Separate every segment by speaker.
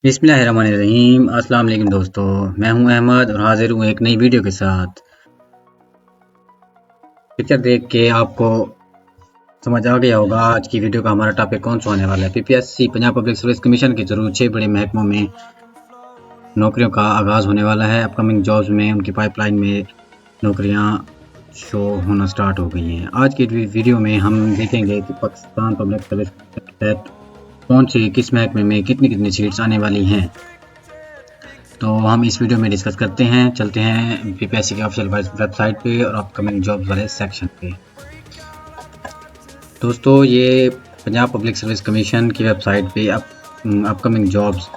Speaker 1: बिस्मिल्लाहिर्रहमानिर्रहीम। अस्सलाम वालेकुम दोस्तों, मैं हूं अहमद और हाजिर हूं एक नई वीडियो के साथ। पिक्चर देख के आपको समझ आ गया होगा आज की वीडियो का हमारा टॉपिक कौन सा होने वाला है। PPSC Punjab public service commission के जरूर 6 बड़े महकमों में नौकरियों का आगाज़ होने वाला है। अपकमिंग जॉब्स में उनकी पाइपलाइन में नौकरियां शो होना स्टार्ट हो गई हैं। आज की वीडियो में हम देखेंगे कि पाकिस्तान पब्लिक सर्विस के तहत कौन सी किस महकमे में कितनी कितनी सीट्स आने वाली हैं, तो हम इस वीडियो में डिस्कस करते हैं। चलते हैं पीपीएससी के ऑफिशियल वेबसाइट पे और अपकमिंग जॉब्स वाले सेक्शन पे। दोस्तों, ये पंजाब पब्लिक सर्विस कमीशन की वेबसाइट पे अपकमिंग जॉब्स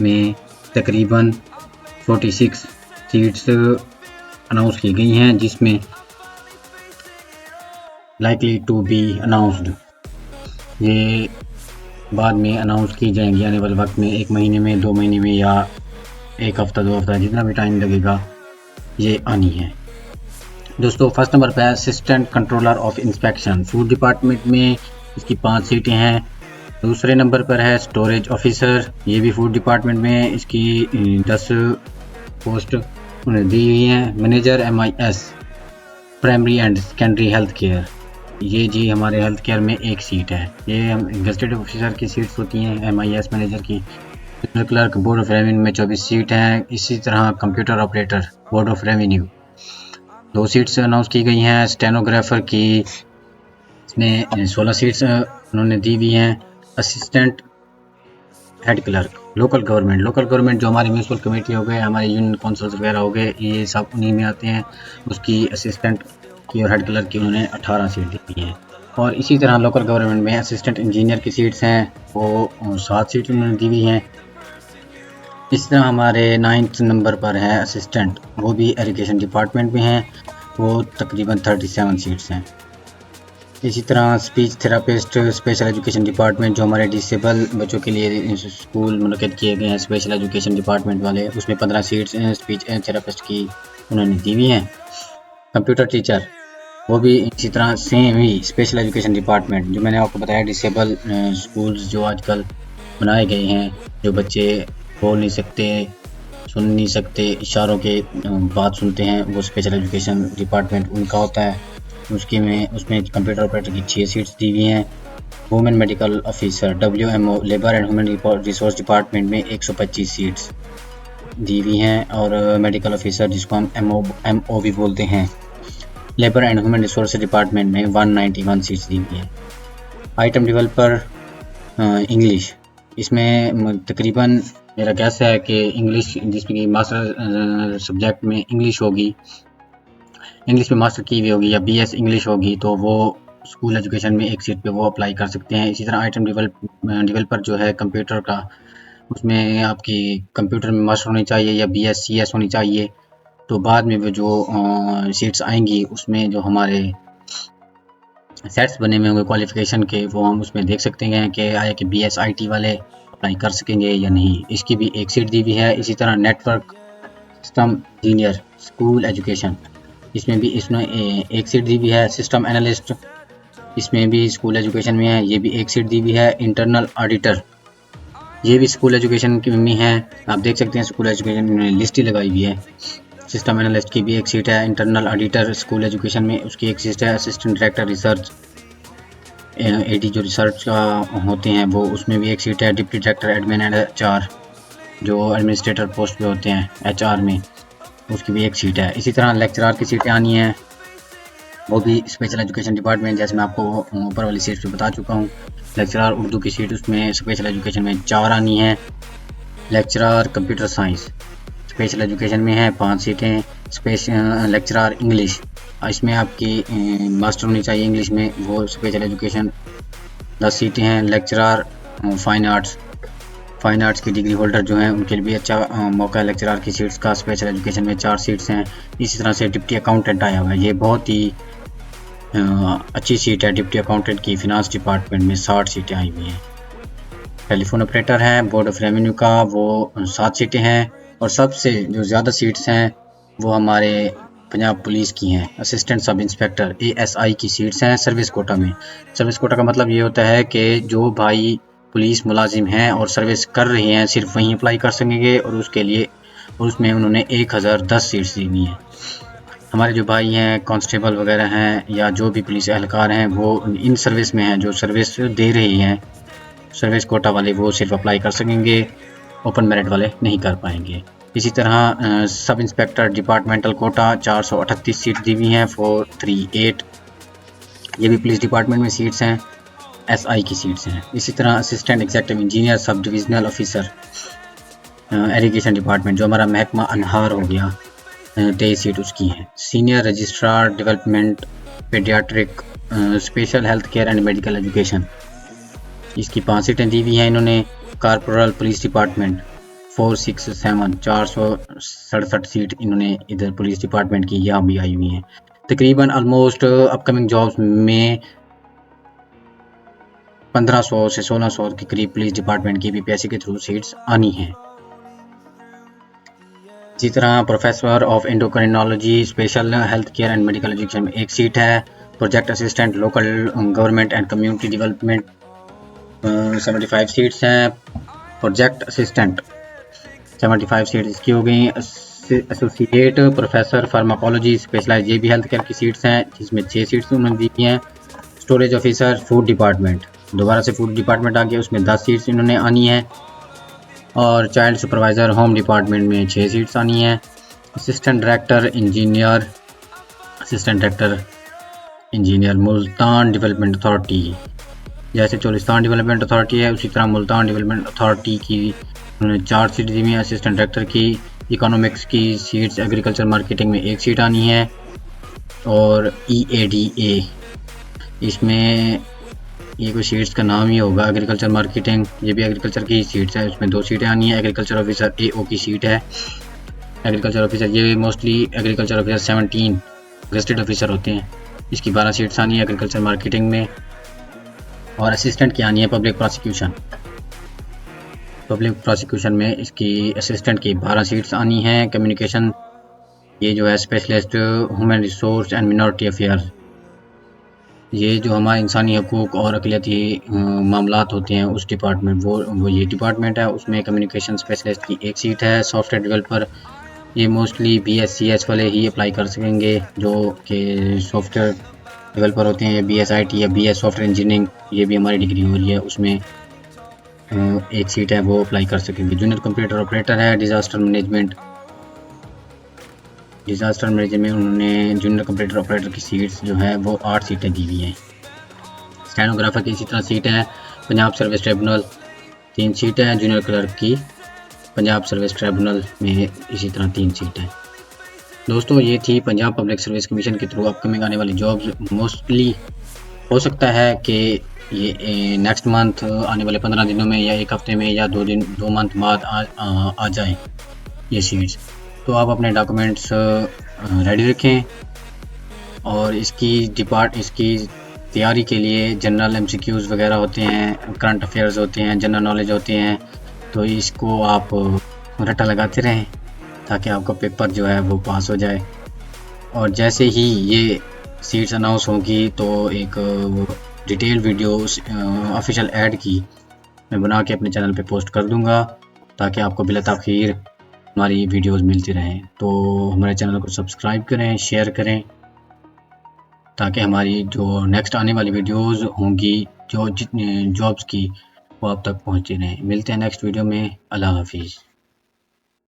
Speaker 1: में तकरीबन 46 सीट्स अनाउंस की गई हैं, जिसमें लाइकली टू बी अनाउंस्ड ये बाद में अनाउंस की जाएंगी आने वाले वक्त में, 1 महीने में, 2 महीने में या 1 हफ्ता 2 हफ्ता, जितना भी टाइम लगेगा ये आनी है। दोस्तों, फर्स्ट नंबर पे है assistant controller of inspection, food department में इसकी 5 सीटें हैं। दूसरे नंबर पर है स्टोरेज ऑफिसर, ये भी फूड डिपार्टमेंट में, इसकी 10 पोस्ट उन्हें दी हुई हैं। Manager MIS primary and secondary health care, ये जी हमारे हेल्थ केयर में 1 सीट है। ये हम इन्वेस्टिगेटिव ऑफिसर की सीट्स होती हैं MIS मैनेजर की। क्लर्क बोर्ड ऑफ रेवेन्यू में 24 सीट हैं। इसी तरह computer operator board of revenue 2 seats announce की गई हैं। स्टेनोग्राफर की इसमें 16 सीट्स उन्होंने दी हुई हैं। Assistant head clerk local government जो हमारी म्यूनसिपल कमेटी हो गए, हमारे यूनियन काउंसिल्स वगैरह हो गए, ये सब उन्हीं में आते हैं। उसकी असिस्टेंट की और हेड क्लर्क की उन्होंने 18 सीट दी हुई हैं। और इसी तरह लोकल गवर्नमेंट में असिस्टेंट इंजीनियर की सीट्स हैं, वो 7 सीट उन्होंने दी हुई हैं। इस तरह हमारे 9th नंबर पर है असिस्टेंट, वो भी एजुकेशन डिपार्टमेंट में हैं, वो तकरीबन 37 सीट्स हैं। इसी तरह speech therapist special education department, जो हमारे डिसेबल बच्चों के लिए स्कूल मुनक़िद किए गए हैं स्पेशल एजुकेशन डिपार्टमेंट वाले, उसमें 15 सीट्स हैं स्पीच थेरापिस्ट की उन्होंने दी हुई हैं। कंप्यूटर टीचर, वो भी इसी तरह सेम ही स्पेशल एजुकेशन डिपार्टमेंट, जो मैंने आपको बताया डिसेबल स्कूल्स जो आजकल बनाए गए हैं, जो बच्चे बोल नहीं सकते, सुन नहीं सकते, इशारों के बात सुनते हैं, वो स्पेशल एजुकेशन डिपार्टमेंट उनका होता है। उसमें कंप्यूटर ऑपरेटर की 6 सीट्स दी हुई हैं। Women medical officer WMO labour and human resource department में 125 सीट्स दी हुई हैं। और मेडिकल ऑफिसर, जिसको हम MO भी बोलते हैं, labour and human resource department में 191 सीट्स दी हुई हैं। आइटम डेवलपर इंग्लिश, इसमें तकरीबन मेरा गैस है कि इंग्लिश, जिसमें कि मास्टर सब्जेक्ट में इंग्लिश होगी, इंग्लिश में मास्टर की हुई होगी या BS इंग्लिश होगी, तो वो स्कूल एजुकेशन में 1 सीट पे वो अप्लाई कर सकते हैं। इसी तरह आइटम डेवलपर जो है कंप्यूटर का, उसमें आपकी कंप्यूटर में मास्टर होनी चाहिए या BS CS होनी चाहिए। तो बाद में वो जो सीट्स आएंगी उसमें जो हमारे सेट्स बने हुए होंगे क्वालिफिकेशन के, वो हम उसमें देख सकते हैं कि आया कि BS IT वाले अप्लाई कर सकेंगे या नहीं। इसकी भी 1 सीट दी हुई है। इसी तरह network system engineer school education, इसमें 1 सीट दी हुई है। सिस्टम एनालिस्ट, इसमें भी स्कूल एजुकेशन में है, ये भी 1 सीट दी हुई है। इंटरनल ऑडिटर, ये भी स्कूल एजुकेशन की में है। आप देख सकते हैं स्कूल एजुकेशन में लिस्ट ही लगाई हुई है। सिस्टम एनालिस्ट की भी 1 सीट है। इंटरनल ऑडिटर स्कूल एजुकेशन में, उसकी 1 सीट है। असिस्टेंट डायरेक्टर रिसर्च AD जो रिसर्च का होते हैं, वो उसमें भी 1 सीट है। Deputy director admin and HR, जो एडमिनिस्ट्रेटर पोस्ट पे होते हैं HR में, उसकी भी 1 सीट है। इसी तरह लेक्चरार की सीटें आनी हैं, वो भी स्पेशल एजुकेशन डिपार्टमेंट, जैसे मैं आपको ऊपर वाली सीट पे बता चुका हूँ। लेक्चरार उर्दू की सीट, उसमें स्पेशल एजुकेशन में 4 आनी है। Lecturer computer science special education में है, 5 सीटें। लेक्चरार इंग्लिश, इसमें आपकी मास्टर होनी चाहिए इंग्लिश में, वो स्पेशल एजुकेशन 10 सीटें हैं। लेक्चरार फाइन आर्ट्स की डिग्री होल्डर जो हैं, उनके लिए भी अच्छा मौका है लेक्चरार की सीट्स का। स्पेशल एजुकेशन में 4 सीट्स हैं। इसी तरह से डिप्टी अकाउंटेंट आया हुआ है, ये बहुत ही अच्छी सीट है डिप्टी अकाउंटेंट की, फिनांस डिपार्टमेंट में 60 सीटें आई हुई हैं। टेलीफोन ऑपरेटर है बोर्ड ऑफ रेवेन्यू का, वो 7 सीटें हैं। और सबसे जो ज़्यादा सीट्स हैं वो हमारे पंजाब पुलिस की हैं। असिस्टेंट सब इंस्पेक्टर ASI की सीट्स हैं सर्विस कोटा में। सर्विस कोटा का मतलब ये होता है कि जो भाई पुलिस मुलाजिम हैं और सर्विस कर रहे हैं सिर्फ वहीं अप्लाई कर सकेंगे, और उसके लिए उसमें उन्होंने 1010 सीट्स दी हैं। हमारे जो भाई हैं कांस्टेबल वगैरह हैं या जो भी पुलिस एहलकार हैं वो इन सर्विस में हैं, जो सर्विस दे रही हैं सर्विस कोटा वाले, वो सिर्फ अप्लाई कर सकेंगे, ओपन मेरिट वाले नहीं कर पाएंगे। इसी तरह सब इंस्पेक्टर डिपार्टमेंटल कोटा 438 सीट दी हुई हैं 438, ये भी पुलिस डिपार्टमेंट में सीट्स हैं, SI की सीट्स हैं। इसी तरह assistant executive engineer sub divisional officer irrigation department, जो हमारा महकमा अनहार हो गया, 23 सीट उसकी हैं। Senior registrar development paediatric special health care and medical education, इसकी 5 सीटें दी हुई हैं इन्होंने। कारपोरल पुलिस डिपार्टमेंट 467 467 सीट इन्होंने इधर पुलिस डिपार्टमेंट की यहाँ भी आई हुई हैं। तकरीबन ऑलमोस्ट अपकमिंग जॉब्स में 1500 से 1600 के करीब पुलिस डिपार्टमेंट की BPSC के थ्रू सीट्स आनी हैं। इसी तरह professor of endocrinology special health care and medical education में 1 सीट है। Project assistant local government and community development 75 seats हैं। प्रोजेक्ट असिस्टेंट 75 सीट्स इसकी हो गई। एसोसिएट प्रोफेसर फार्माकोलॉजी स्पेशलाइज, ये भी हेल्थ केयर की सीट्स हैं, जिसमें 6 सीट्स उन्होंने दी हैं। स्टोरेज ऑफिसर फूड डिपार्टमेंट, दोबारा से फूड डिपार्टमेंट आ गया, उसमें 10 सीट्स इन्होंने आनी है। और चाइल्ड सुपरवाइज़र होम डिपार्टमेंट में 6 सीट्स आनी है। Assistant director engineer Multan development authority, जैसे चोलिस्तान डेवलपमेंट अथॉरिटी है उसी तरह मुल्तान डेवलपमेंट अथॉरिटी की उन्होंने 4 सीट दी हुई हैं। असिस्टेंट डायरेक्टर की इकोनॉमिक्स की सीट्स, एग्रीकल्चर मार्केटिंग में 1 सीट आनी है। और EADA, इसमें ये कोई सीट्स का नाम ही होगा, एग्रीकल्चर मार्केटिंग, ये भी एग्रीकल्चर की सीट्स है, उसमें 2 सीटें आनी है। एग्रीकल्चर ऑफिसर AO की सीट है। एग्रीकल्चर ऑफिसर, ये mostly agriculture officer 17 gazetted officer होते हैं, इसकी 12 सीट्स आनी है एग्रीकल्चर मार्केटिंग में। और असिस्टेंट की आनी है पब्लिक प्रोसिक्यूशन में इसकी असिस्टेंट की 12 सीट्स आनी हैं। कम्युनिकेशन, ये जो है specialist human resource and minority affairs, ये जो हमारे इंसानी हकूक़ और अक़लियती मामलात होते हैं उस डिपार्टमेंट, वो ये डिपार्टमेंट है, उसमें कम्युनिकेशन स्पेशलिस्ट की 1 सीट है। सॉफ्टवेयर डेवलपर, ये मोस्टली BScs वाले ही अप्लाई कर सकेंगे जो कि सॉफ्टवेयर डेवलपर होते हैं, या BSIT या BS सॉफ्टवेयर इंजीनियरिंग, ये भी हमारी डिग्री हो रही है, उसमें 1 सीट है, वो अप्लाई कर सकेंगे। जूनियर कंप्यूटर ऑपरेटर है। डिज़ास्टर मैनेजमेंट में उन्होंने जूनियर कंप्यूटर ऑपरेटर की सीट्स जो है वो 8 सीटें दी हुई हैं। स्टेनोग्राफर की इसी तरह सीट है। पंजाब सर्विस ट्रिब्यूनल 3 सीटें हैं। जूनियर क्लर्क की पंजाब सर्विस ट्रिब्यूनल में इसी तरह 3 सीटें। दोस्तों, ये थी पंजाब पब्लिक सर्विस कमीशन के थ्रू अपकमिंग आने वाली जॉब्स। मोस्टली हो सकता है कि ये नेक्स्ट मंथ आने वाले 15 दिनों में या 1 हफ्ते में या 2 मंथ बाद आ जाए ये सीट्स। तो आप अपने डॉक्यूमेंट्स रेडी रखें, और इसकी तैयारी के लिए जनरल MCQs वगैरह होते हैं, करंट अफेयर्स होते हैं, जनरल नॉलेज होते हैं, तो इसको आप रट्टा लगाते रहें ताकि आपका पेपर जो है वो पास हो जाए। और जैसे ही ये सीट्स अनाउंस होगी तो एक डिटेल वीडियो ऑफिशियल ऐड की मैं बना के अपने चैनल पे पोस्ट कर दूंगा, ताकि आपको बिला ताख़ीर हमारी वीडियोस मिलती रहें। तो हमारे चैनल को सब्सक्राइब करें, शेयर करें, ताकि हमारी जो नेक्स्ट आने वाली वीडियोस होंगी जो जितने जॉब्स की, वो आप तक पहुंचती रहें। मिलते हैं नेक्स्ट वीडियो में। अल्लाह हाफिज़।